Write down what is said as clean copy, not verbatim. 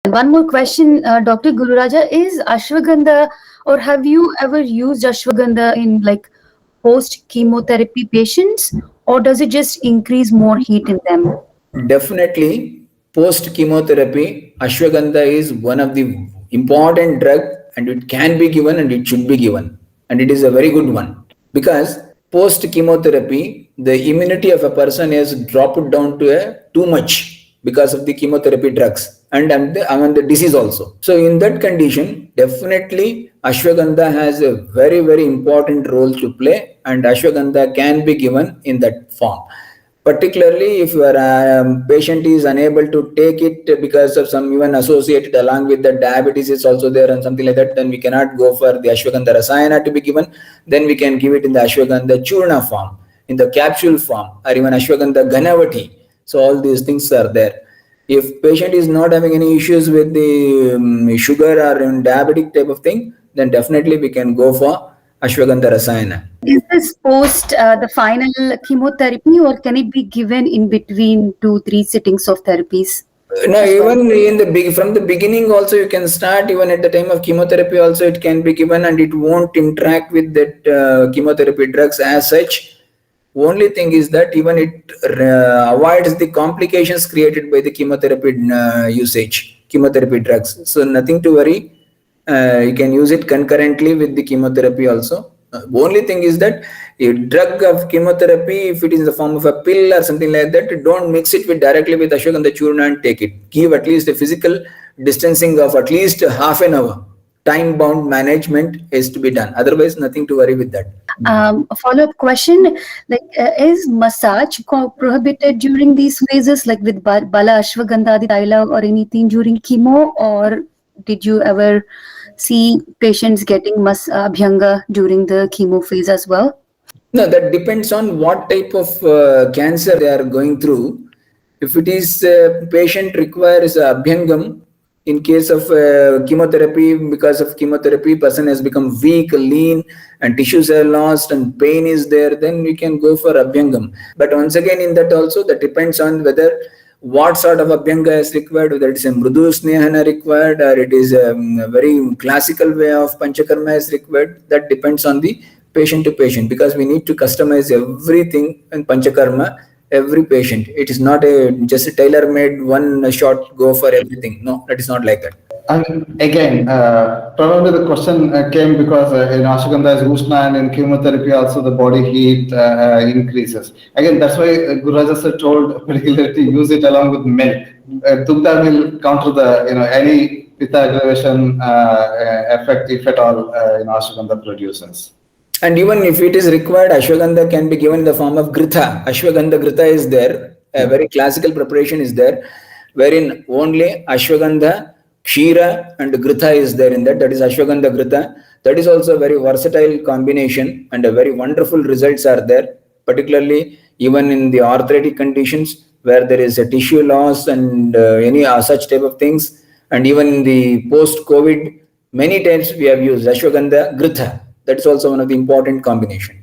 One more question, Dr. Gururaja, is ashwagandha, or have you ever used ashwagandha in like post chemotherapy patients, or does it just increase more heat in them? Definitely, post chemotherapy, ashwagandha is one of the important drug, and it can be given and it should be given, and it is a very good one because post chemotherapy, the immunity of a person is dropped down to a too much because of the chemotherapy drugs and the disease also. So in that condition, definitely ashwagandha has a very very important role to play, and ashwagandha can be given in that form, particularly if your patient is unable to take it because of some even associated along with the diabetes is also there and something like that, then we cannot go for the ashwagandha rasayana to be given. Then we can give it in the ashwagandha churna form, in the capsule form, or even ashwagandha ghanavati. So all these things are there. If patient is not having any issues with the sugar or diabetic type of thing, then definitely we can go for ashwagandha rasayana. Is this post the final chemotherapy, or can it be given in between 2-3 sittings of therapies? No, As well? even in the from the beginning also you can start, even at the time of chemotherapy also it can be given, and it won't interact with that chemotherapy drugs as such. Only thing is that even it avoids the complications created by the chemotherapy usage, chemotherapy drugs. So nothing to worry. You can use it concurrently with the chemotherapy also. Only thing is that a drug of chemotherapy, if it is in the form of a pill or something like that, don't mix it with directly with ashwagandha churna and take it. Give at least a physical distancing of at least half an hour. Time bound management is to be done. Otherwise, nothing to worry with that. A follow-up question, like is massage prohibited during these phases, like with Bala Ashwagandha Taila or anything during chemo, or did you ever see patients getting abhyanga during the chemo phase as well? No, that depends on what type of cancer they are going through. If it is patient requires abhyangam, in case of chemotherapy, because of chemotherapy, person has become weak, lean, and tissues are lost, and pain is there, then we can go for abhyangam. But once again, in that also, that depends on whether what sort of abhyanga is required, whether it is a mrudu snehana required or it is a very classical way of panchakarma is required. That depends on the patient to patient, because we need to customize everything in panchakarma every patient. It is not a just a tailor made one shot go for everything. No, that is not like that. And again, probably the question came because in ashwagandha is Ushna, and in chemotherapy also the body heat increases. Again, that's why Guru sir told particularly to use it along with milk. Dugdha will counter the any pitta aggravation effect, if at all, ashwagandha produces. And even if it is required, ashwagandha can be given in the form of gritha. Ashwagandha gritha is there. A very classical preparation is there, wherein only ashwagandha, kshira, and gritha is there in that. That is ashwagandha gritha. That is also a very versatile combination, and a very wonderful results are there. Particularly even in the arthritic conditions where there is a tissue loss and any such type of things, and even in the post-COVID, many times we have used ashwagandha gritha. That's also one of the important combination.